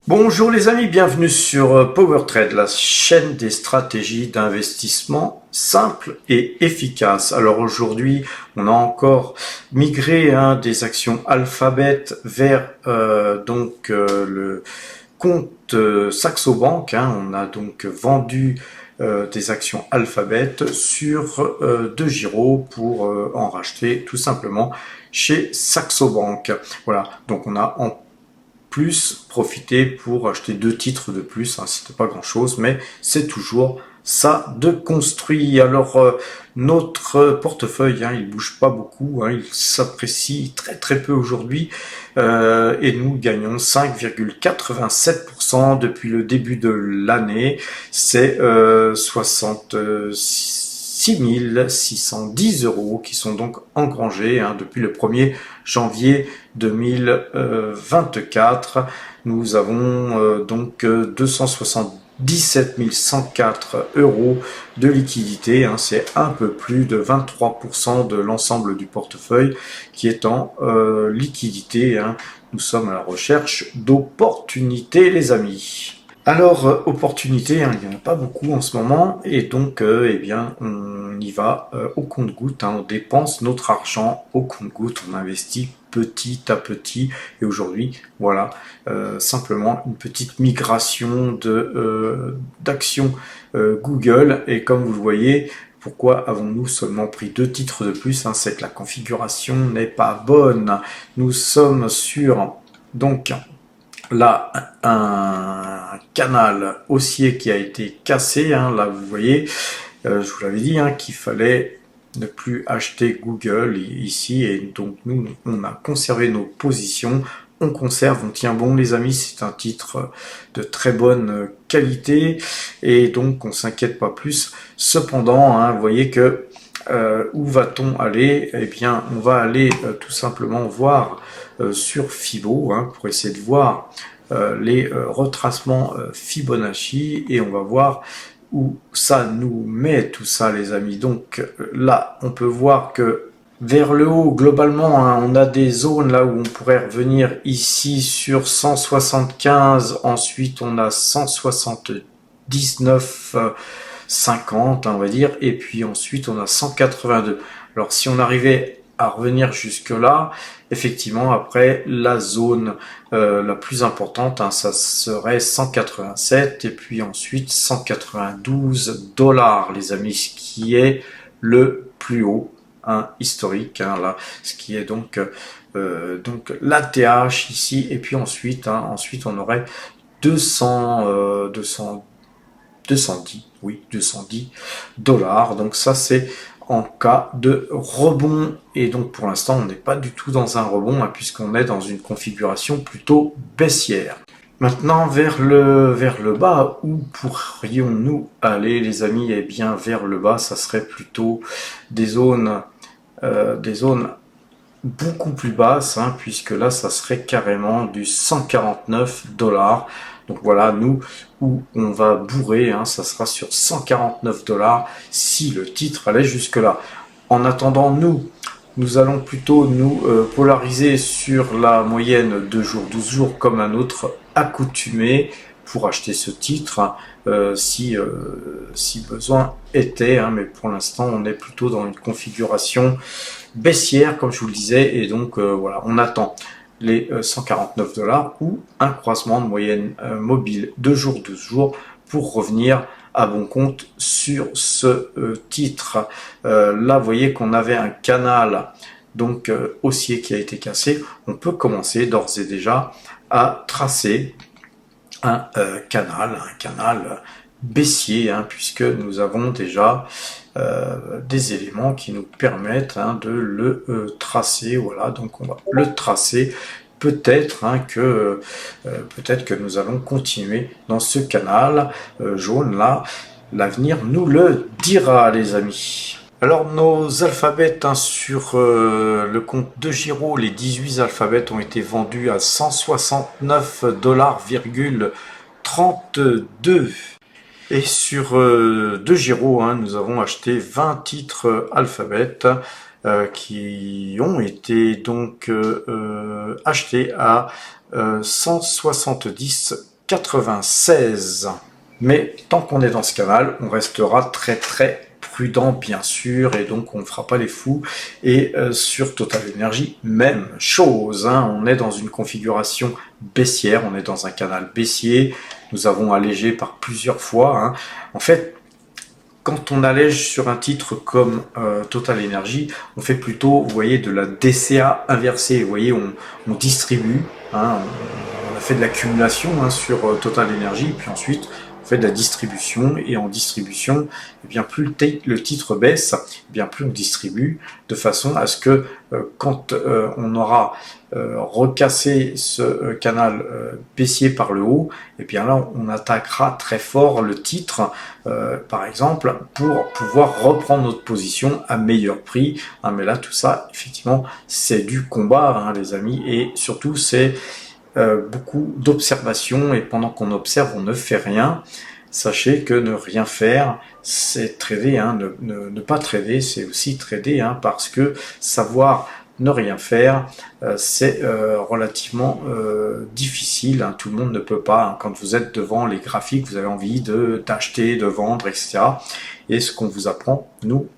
Bonjour les amis, bienvenue sur PowerTrade, la chaîne des stratégies d'investissement simples et efficaces. Alors aujourd'hui, on a encore migré des actions Alphabet vers le compte Saxo Bank. On a donc vendu des actions Alphabet sur De Giro pour en racheter tout simplement chez Saxo Bank. Voilà, donc on a en plus profiter pour acheter 2 titres de plus, c'était pas grand chose, mais c'est toujours ça de construit. Alors notre portefeuille, il bouge pas beaucoup, il s'apprécie très peu aujourd'hui, et nous gagnons 5,87% depuis le début de l'année. C'est 66 610 euros qui sont donc engrangés depuis le 1er janvier 2024. Nous avons donc 277 104 euros de liquidité. C'est un peu plus de 23% de l'ensemble du portefeuille qui est en liquidité. Nous sommes à la recherche d'opportunités, les amis. Alors, opportunité, il n'y en a pas beaucoup en ce moment, et donc, on y va au compte-gouttes, on dépense notre argent au compte-gouttes, on investit petit à petit, et aujourd'hui, voilà, simplement une petite migration d'actions Google, et comme vous le voyez, pourquoi avons-nous seulement pris 2 titres de plus? C'est que la configuration n'est pas bonne. Nous sommes sur, donc, là, un canal haussier qui a été cassé. Là, vous voyez, je vous l'avais dit qu'il fallait ne plus acheter Google ici. Et donc, nous, on a conservé nos positions. On conserve, on tient bon, les amis. C'est un titre de très bonne qualité. Et donc, on s'inquiète pas plus. Cependant, vous voyez que où va-t-on aller? Eh bien, on va aller tout simplement voir sur Fibo pour essayer de voir les retracements Fibonacci, et on va voir où ça nous met tout ça, les amis. Donc là, on peut voir que vers le haut, globalement, on a des zones là où on pourrait revenir ici sur 175, ensuite on a 179, 50, on va dire, et puis ensuite on a 182. Alors si on arrivait à revenir jusque là, effectivement après la zone la plus importante, ça serait 187, et puis ensuite 192 dollars, les amis, ce qui est le plus haut historique, là, ce qui est donc l'ATH ici, et puis ensuite on aurait 210, oui, 210 dollars. Donc ça, c'est en cas de rebond. Et donc pour l'instant, on n'est pas du tout dans un rebond, puisqu'on est dans une configuration plutôt baissière. Maintenant, vers le bas, où pourrions-nous aller, les amis? Eh bien, vers le bas, ça serait plutôt des zones beaucoup plus basses, puisque là, ça serait carrément du 149 dollars. Donc voilà, nous, où on va bourrer, ça sera sur 149 dollars si le titre allait jusque-là. En attendant, nous allons plutôt nous polariser sur la moyenne 2 jours, 12 jours, comme un autre accoutumé, pour acheter ce titre, si besoin était, mais pour l'instant, on est plutôt dans une configuration baissière, comme je vous le disais, et donc voilà, on attend les 149 dollars ou un croisement de moyenne mobile 2 jours, 12 jours pour revenir à bon compte sur ce titre. Là, vous voyez qu'on avait un canal donc haussier qui a été cassé. On peut commencer d'ores et déjà à tracer un canal baissier, puisque nous avons déjà des éléments qui nous permettent de le tracer. Voilà, donc on va le tracer. Peut-être que nous allons continuer dans ce canal jaune là. L'avenir nous le dira, les amis. Alors nos alphabets sur le compte De Giro, les 18 alphabets ont été vendus à 169 $32. Et sur De Giro, nous avons acheté 20 titres Alphabet qui ont été donc achetés à 170 96. Mais tant qu'on est dans ce canal, on restera très prudent bien sûr, et donc on ne fera pas les fous. Et sur Total Energy, même chose, hein, on est dans une configuration baissière, on est dans un canal baissier, nous avons allégé par plusieurs fois, hein. En fait, quand on allège sur un titre comme Total Energy, on fait plutôt, vous voyez, de la DCA inversée. Vous voyez, on distribue, hein, on a fait de l'accumulation, hein, sur Total Energy, puis ensuite on fait de la distribution, et en distribution, eh bien plus le titre baisse, eh bien plus on distribue, de façon à ce que quand on aura recassé ce canal baissier par le haut, et bien là on attaquera très fort le titre, par exemple, pour pouvoir reprendre notre position à meilleur prix, hein. Mais là tout ça effectivement c'est du combat, hein, les amis, et surtout c'est beaucoup d'observation, et pendant qu'on observe on ne fait rien. Sachez que ne rien faire, c'est trader, hein. Ne pas trader, c'est aussi trader, hein, parce que savoir ne rien faire, c'est relativement difficile, hein. Tout le monde ne peut pas, hein. Quand vous êtes devant les graphiques, vous avez envie d'acheter, de vendre, etc. Et ce qu'on vous apprend, nous,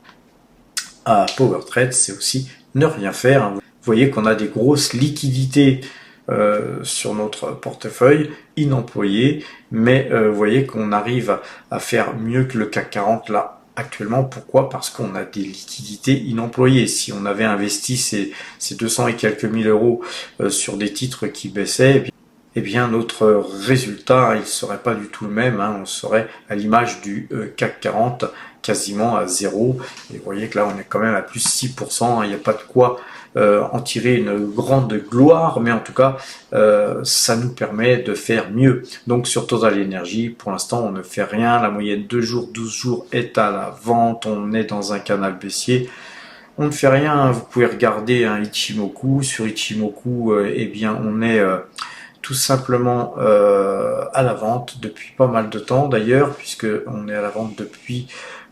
à PowerTrade, c'est aussi ne rien faire, hein. Vous voyez qu'on a des grosses liquidités sur notre portefeuille inemployé, mais vous voyez qu'on arrive à faire mieux que le CAC 40 là actuellement. Pourquoi? Parce qu'on a des liquidités inemployées. Si on avait investi ces 200 et quelques mille euros sur des titres qui baissaient, eh bien notre résultat, il serait pas du tout le même, hein. On serait à l'image du CAC 40, quasiment à zéro. Et vous voyez que là on est quand même à plus 6%, hein. Il n'y a pas de quoi en tirer une grande gloire, mais en tout cas ça nous permet de faire mieux. Donc sur Total Energy, pour l'instant on ne fait rien, la moyenne 2 jours, 12 jours est à la vente, on est dans un canal baissier, on ne fait rien, hein. Vous pouvez regarder un Ichimoku, sur Ichimoku eh bien on est tout simplement à la vente depuis pas mal de temps d'ailleurs, puisque on est à la vente depuis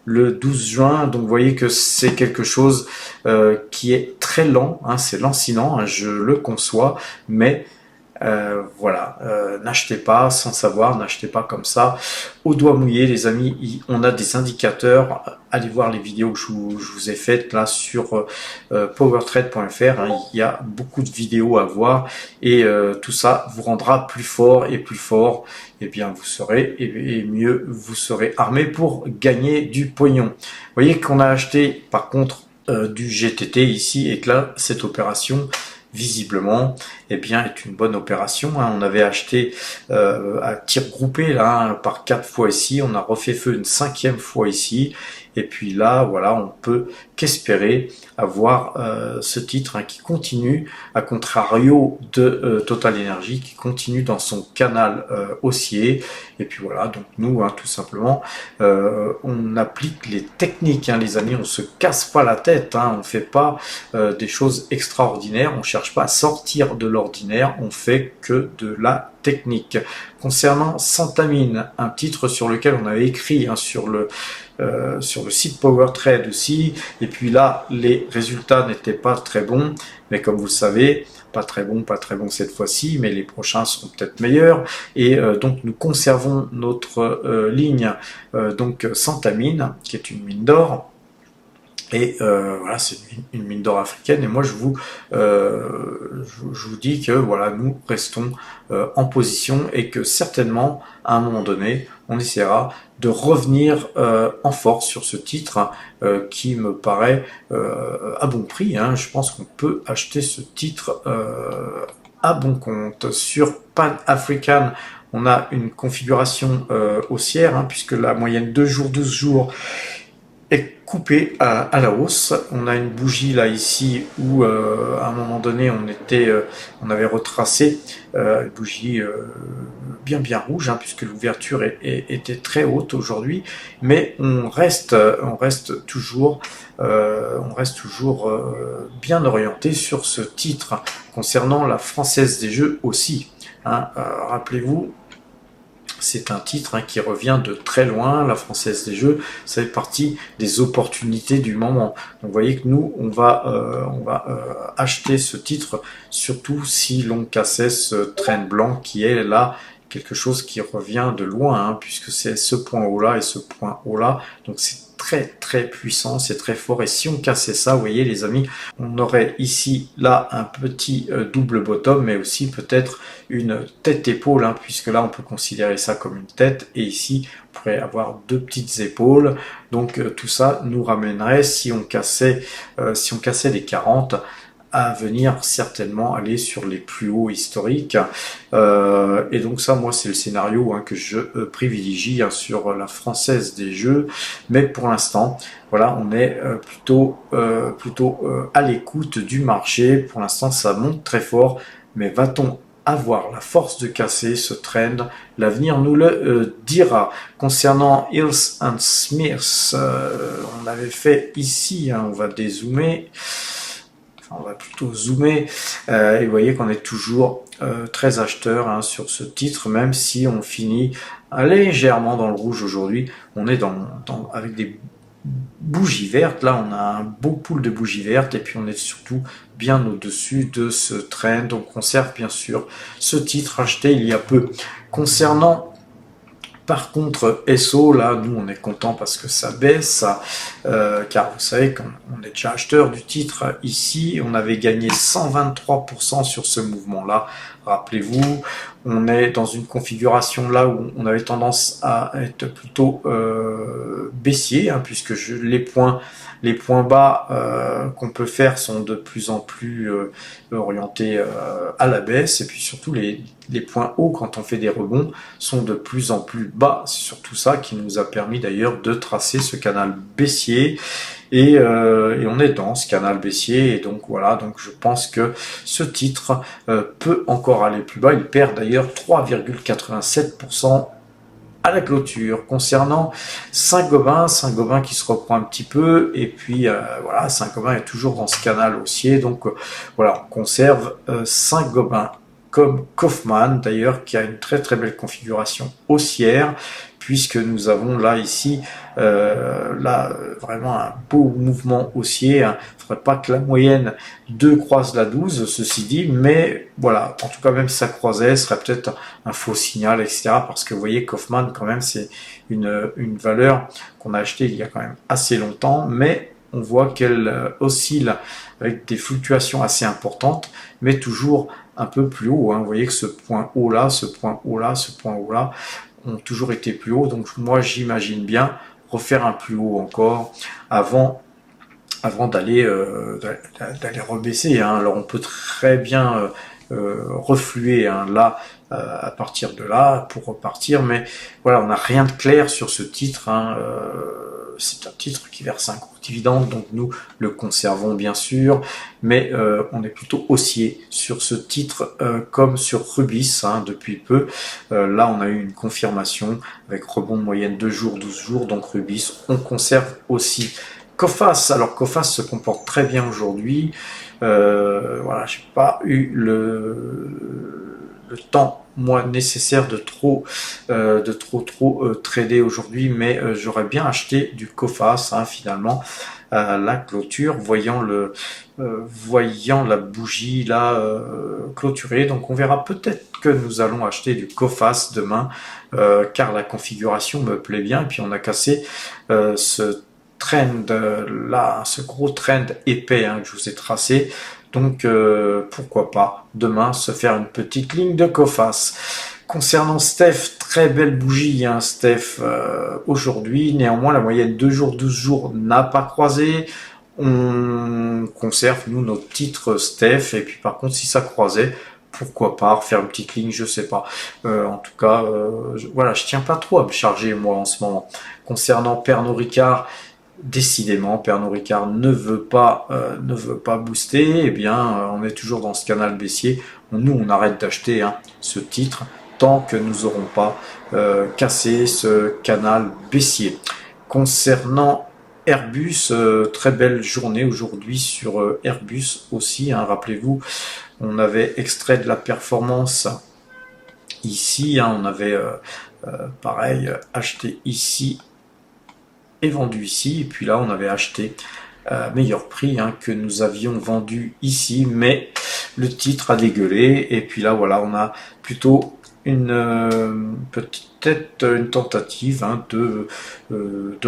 le 12 juin, donc vous voyez que c'est quelque chose qui est très lent, hein, c'est lancinant, hein, je le conçois, mais voilà, n'achetez pas sans savoir, n'achetez pas comme ça au doigt mouillé, les amis. On a des indicateurs, allez voir les vidéos que je vous ai faites là sur powertrade.fr, hein. Il y a beaucoup de vidéos à voir, et tout ça vous rendra plus fort, et plus fort, et bien vous serez, et mieux vous serez armé pour gagner du pognon. Vous voyez qu'on a acheté par contre du GTT ici, et que là cette opération visiblement, eh bien, est une bonne opération, hein. On avait acheté à tir groupé là, hein, par 4 fois ici, on a refait feu une 5e fois ici, et puis là, voilà, on peut qu'espérer avoir ce titre, hein, qui continue, à contrario de Total Energy, qui continue dans son canal haussier. Et puis voilà, donc nous, hein, tout simplement, on applique les techniques, hein, les amis, on se casse pas la tête, hein, on fait pas des choses extraordinaires, on cherche pas à sortir de l'ordinaire, on fait que de la technique. Concernant Santamine, un titre sur lequel on avait écrit, hein, sur le site PowerTrade aussi, et puis là les résultats n'étaient pas très bons, mais comme vous le savez, pas très bon cette fois-ci, mais les prochains seront peut-être meilleurs, et donc nous conservons notre ligne donc Santamine, qui est une mine d'or. Et voilà, c'est une mine d'or africaine, et moi je vous dis que voilà, nous restons en position, et que certainement à un moment donné on essaiera de revenir en force sur ce titre qui me paraît à bon prix, hein. Je pense qu'on peut acheter ce titre à bon compte. Sur Pan African, on a une configuration haussière, hein, puisque la moyenne 2 jours, 12 jours est coupé à la hausse. On a une bougie là ici où à un moment donné on avait retracé une bougie bien rouge, hein, puisque l'ouverture était très haute aujourd'hui, mais on reste toujours bien orienté sur ce titre. Concernant la Française des Jeux aussi, hein, rappelez-vous, c'est un titre, hein, qui revient de très loin. La Française des Jeux, ça fait partie des opportunités du moment. Donc vous voyez que nous, on va acheter ce titre, surtout si l'on cassait ce train blanc qui est là, quelque chose qui revient de loin, hein, puisque c'est ce point haut là et ce point haut là, donc c'est très puissant, c'est très fort. Et si on cassait ça, vous voyez les amis, on aurait ici là un petit double bottom, mais aussi peut-être une tête épaule, hein, puisque là on peut considérer ça comme une tête, et ici on pourrait avoir deux petites épaules. Donc tout ça nous ramènerait, si on cassait les 40, à venir certainement aller sur les plus hauts historiques. Et donc ça, moi, c'est le scénario, hein, que je privilégie, hein, sur la française des jeux. Mais pour l'instant, voilà, on est plutôt à l'écoute du marché. Pour l'instant, ça monte très fort. Mais va-t-on avoir la force de casser ce trend? L'avenir nous le dira. Concernant Hills and Smiths, on avait fait ici, hein, on va dézoomer. On va plutôt zoomer, et vous voyez qu'on est toujours très acheteur, hein, sur ce titre, même si on finit légèrement dans le rouge aujourd'hui. On est avec des bougies vertes, là on a un beau pool de bougies vertes, et puis on est surtout bien au-dessus de ce trend. On conserve bien sûr ce titre acheté il y a peu. Concernant par contre, SO, là, nous, on est content parce que ça baisse, car vous savez qu'on est déjà acheteur du titre ici. On avait gagné 123% sur ce mouvement-là. Rappelez-vous, on est dans une configuration là où on avait tendance à être plutôt baissier, hein, puisque les points bas qu'on peut faire sont de plus en plus orientés à la baisse, et puis surtout les points hauts, quand on fait des rebonds, sont de plus en plus bas. C'est surtout ça qui nous a permis d'ailleurs de tracer ce canal baissier, et on est dans ce canal baissier, et donc voilà, donc je pense que ce titre peut encore aller plus bas. Il perd d'ailleurs 3,87% à la clôture. Concernant Saint-Gobain qui se reprend un petit peu, et puis voilà, Saint-Gobain est toujours dans ce canal haussier, donc voilà, on conserve Saint-Gobain comme Kaufmann d'ailleurs, qui a une très belle configuration haussière, puisque nous avons là ici vraiment un beau mouvement haussier, hein. Il ne faudrait pas que la moyenne 2 croise la 12, ceci dit, mais voilà, en tout cas, même si ça croisait, ce serait peut-être un faux signal, etc. Parce que vous voyez, Kaufmann, quand même, c'est une valeur qu'on a achetée il y a quand même assez longtemps, mais on voit qu'elle oscille avec des fluctuations assez importantes, mais toujours un peu plus haut, hein. Vous voyez que ce point haut là, ce point haut là, ce point haut là ont toujours été plus hauts. Donc moi, j'imagine bien refaire un plus haut encore avant d'aller rebaisser, hein. Alors on peut très bien refluer, hein, là, à partir de là pour repartir, mais voilà, on n'a rien de clair sur ce titre, hein. C'est un titre qui verse un gros dividende, donc nous le conservons bien sûr, mais on est plutôt haussier sur ce titre, comme sur Rubis, hein, depuis peu. Là on a eu une confirmation avec rebond de moyenne 2 jours, 12 jours, donc Rubis on conserve aussi. Coface, alors Coface se comporte très bien aujourd'hui. Voilà, j'ai pas eu le temps moi nécessaire de trop trader aujourd'hui, mais j'aurais bien acheté du Coface, hein, finalement, à la clôture, voyant la bougie là clôturée. Donc on verra, peut-être que nous allons acheter du Coface demain, car la configuration me plaît bien, et puis on a cassé ce trend là, ce gros trend épais, hein, que je vous ai tracé. Donc pourquoi pas demain se faire une petite ligne de Coface. Concernant Steph, très belle bougie, hein, Steph, aujourd'hui. Néanmoins, la moyenne 2 jours, 12 jours n'a pas croisé. On conserve, nous, notre titre Steph. Et puis par contre, si ça croisait, pourquoi pas refaire une petite ligne, je sais pas. En tout cas, voilà, je tiens pas trop à me charger, moi, en ce moment. Concernant Pernod Ricard, décidément, Pernod Ricard ne veut pas booster. Eh bien, on est toujours dans ce canal baissier. Nous, on arrête d'acheter, hein, ce titre tant que nous n'aurons pas cassé ce canal baissier. Concernant Airbus, très belle journée aujourd'hui sur Airbus aussi, hein. Rappelez-vous, on avait extrait de la performance ici, hein, on avait pareil acheté ici et vendu ici, et puis là on avait acheté meilleur prix, hein, que nous avions vendu ici, mais le titre a dégueulé, et puis là voilà, on a plutôt peut-être une tentative hein, de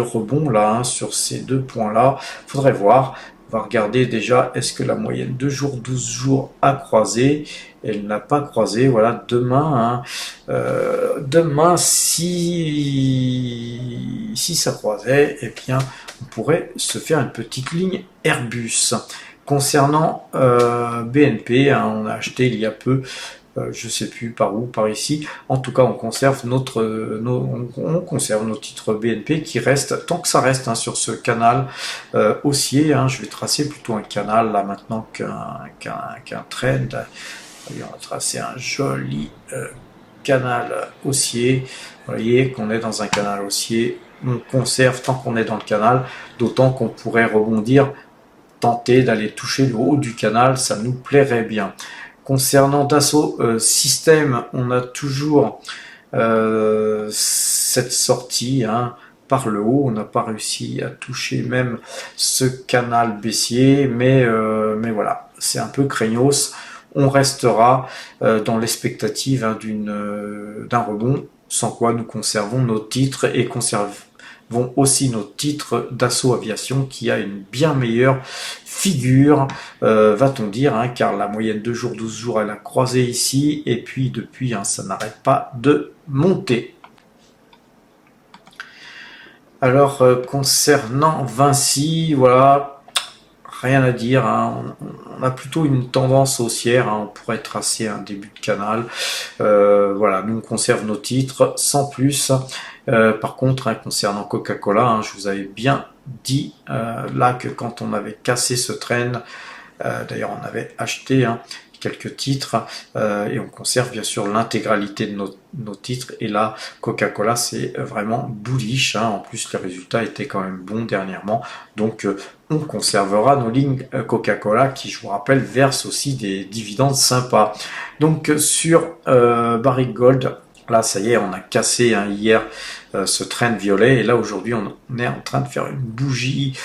rebond là hein, sur ces deux points-là. Faudrait voir. On va regarder déjà, est-ce que la moyenne 2 jours, 12 jours a croisé? Elle n'a pas croisé. Voilà, demain, hein, demain si ça croisait, eh bien, on pourrait se faire une petite ligne Airbus. Concernant BNP, hein, on a acheté il y a peu, je sais plus par où, par ici. En tout cas, on conserve on conserve nos titres BNP qui restent, tant que ça reste hein, sur ce canal haussier. Hein, je vais tracer plutôt un canal là maintenant qu'un trend. Allez, on va tracer un joli canal haussier. Vous voyez qu'on est dans un canal haussier. On conserve tant qu'on est dans le canal, d'autant qu'on pourrait rebondir, tenter d'aller toucher le haut du canal, ça nous plairait bien. Concernant Dassault Systèmes, on a toujours cette sortie hein, par le haut. On n'a pas réussi à toucher même ce canal baissier, mais voilà, c'est un peu craignos. On restera dans l'expectative hein, d'un rebond, sans quoi nous conservons nos titres et conservons aussi nos titres d'Assaut Aviation qui a une bien meilleure figure, va-t-on dire, hein, car la moyenne 2 jours, 12 jours, elle a croisé ici, et puis depuis, hein, ça n'arrête pas de monter. Alors, concernant Vinci, voilà, rien à dire, hein, on a plutôt une tendance haussière, hein, on pourrait tracer un début de canal, voilà, nous on conserve nos titres sans plus. Par contre, hein, concernant Coca-Cola, hein, je vous avais bien dit là que quand on avait cassé ce trend, d'ailleurs on avait acheté hein, quelques titres et on conserve bien sûr l'intégralité de nos titres. Et là, Coca-Cola, c'est vraiment bullish. Hein. En plus, les résultats étaient quand même bons dernièrement. Donc, on conservera nos lignes Coca-Cola qui, je vous rappelle, versent aussi des dividendes sympas. Donc, sur Barrick Gold, là, ça y est, on a cassé hein, hier ce trend violet. Et là, aujourd'hui, on est en train de faire une bougie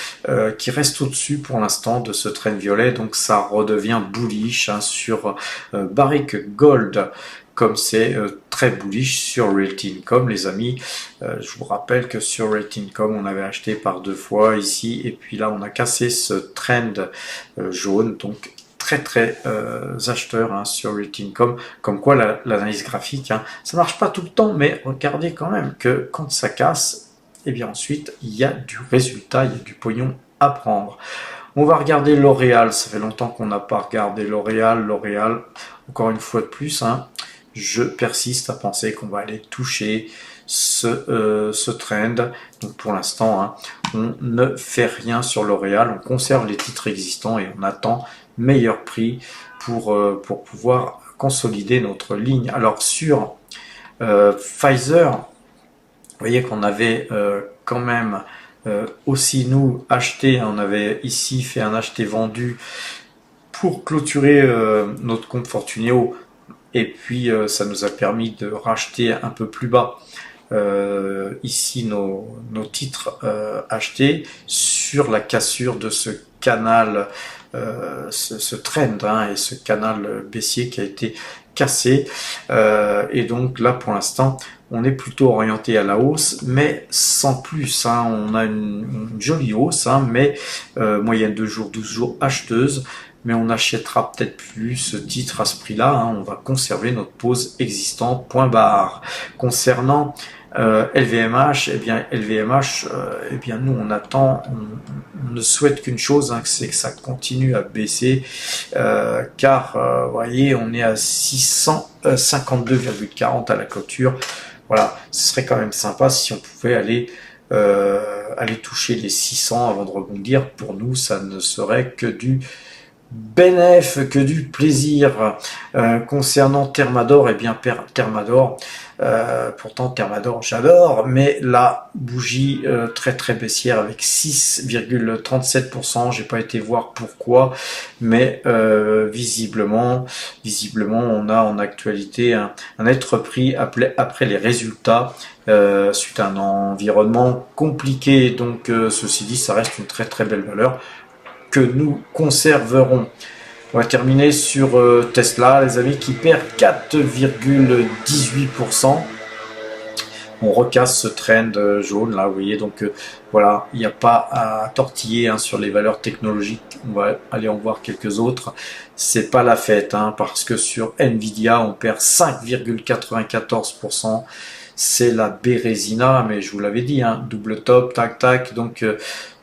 qui reste au-dessus pour l'instant de ce trend violet. Donc, ça redevient bullish hein, sur Barrick Gold, comme c'est très bullish sur Realty Income, les amis. Je vous rappelle que sur Realty Income, on avait acheté par 2 fois ici. Et puis là, on a cassé ce trend jaune. Donc, très acheteurs hein, sur Realty Income, comme quoi l'analyse graphique, hein, ça marche pas tout le temps, mais regardez quand même que quand ça casse, et bien ensuite il y a du résultat, il y a du pognon à prendre. On va regarder L'Oréal, ça fait longtemps qu'on n'a pas regardé L'Oréal, encore une fois de plus, hein, je persiste à penser qu'on va aller toucher ce trend. Donc pour l'instant, hein, on ne fait rien sur L'Oréal, on conserve les titres existants et on attend meilleur prix pour pouvoir consolider notre ligne. Alors sur Pfizer, vous voyez qu'on avait quand même aussi nous acheté, on avait ici fait un acheté-vendu pour clôturer notre compte Fortuneo, et puis ça nous a permis de racheter un peu plus bas ici nos titres achetés sur la cassure de ce canal, ce trend hein, et ce canal baissier qui a été cassé, et donc là pour l'instant on est plutôt orienté à la hausse, mais sans plus hein. On a une jolie hausse hein, mais moyenne 2 jours, 12 jours acheteuse, mais on n'achètera peut-être plus ce titre à ce prix-là, hein. On va conserver notre pause existante, point barre. Concernant LVMH, eh bien LVMH, eh bien nous on attend, on ne souhaite qu'une chose, hein, c'est que ça continue à baisser, car vous voyez on est à 652,40 à la clôture. Voilà, ce serait quand même sympa si on pouvait aller toucher les 600 avant de rebondir. Pour nous, ça ne serait que du bénéf, que du plaisir. Concernant Thermador, eh bien Thermador, pourtant Thermador j'adore, mais la bougie très baissière avec 6,37%, j'ai pas été voir pourquoi, mais visiblement on a en actualité un être pris après les résultats suite à un environnement compliqué. Donc ceci dit, ça reste une très belle valeur que nous conserverons. On va terminer sur Tesla, les amis, qui perd 4,18%. On recasse ce trend jaune là, vous voyez, donc voilà, il n'y a pas à tortiller hein, sur les valeurs technologiques. On va aller en voir quelques autres. C'est pas la fête, hein, parce que sur Nvidia, on perd 5,94%. C'est la Bérésina, mais je vous l'avais dit, hein, double top, tac tac, donc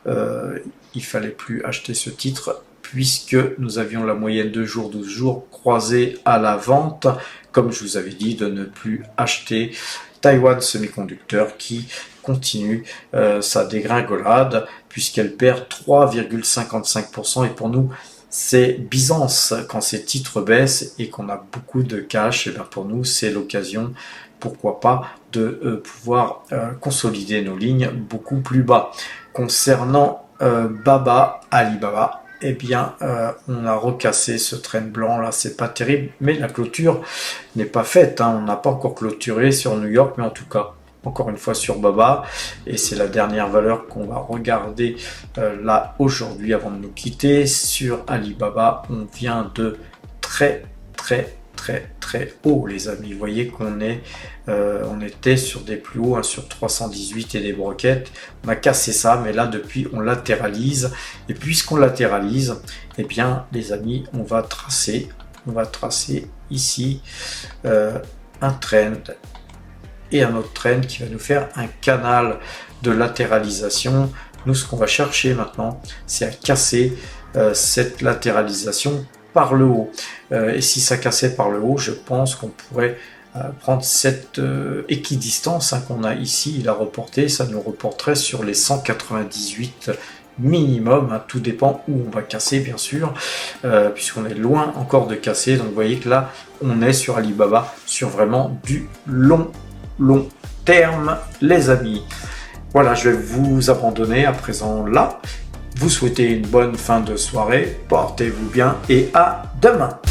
il fallait plus acheter ce titre puisque nous avions la moyenne de jours, 12 jours croisée à la vente, comme je vous avais dit de ne plus acheter Taiwan Semiconductor qui continue sa dégringolade puisqu'elle perd 3,55% et pour nous c'est Byzance quand ces titres baissent et qu'on a beaucoup de cash, et bien pour nous c'est l'occasion, pourquoi pas, de pouvoir consolider nos lignes beaucoup plus bas. Concernant Alibaba, eh bien, on a recassé ce train blanc là, c'est pas terrible, mais la clôture n'est pas faite, hein. On n'a pas encore clôturé sur New York, mais en tout cas, encore une fois sur Baba, et c'est la dernière valeur qu'on va regarder là aujourd'hui avant de nous quitter. Sur Alibaba, on vient de très haut, les amis. Vous voyez qu'on on était sur des plus hauts, hein, sur 318 et des broquettes. On a cassé ça, mais là depuis on latéralise. Et puisqu'on latéralise, eh bien les amis, on va tracer ici un trend et un autre trend qui va nous faire un canal de latéralisation. Nous, ce qu'on va chercher maintenant, c'est à casser cette latéralisation par le haut. Et si ça cassait par le haut, je pense qu'on pourrait prendre cette équidistance hein, qu'on a ici, la reporter, ça nous reporterait sur les 198 minimum, hein, tout dépend où on va casser bien sûr, puisqu'on est loin encore de casser, donc vous voyez que là on est sur Alibaba, sur vraiment du long terme les amis. Voilà, je vais vous abandonner à présent là. Vous souhaitez une bonne fin de soirée, portez-vous bien et à demain.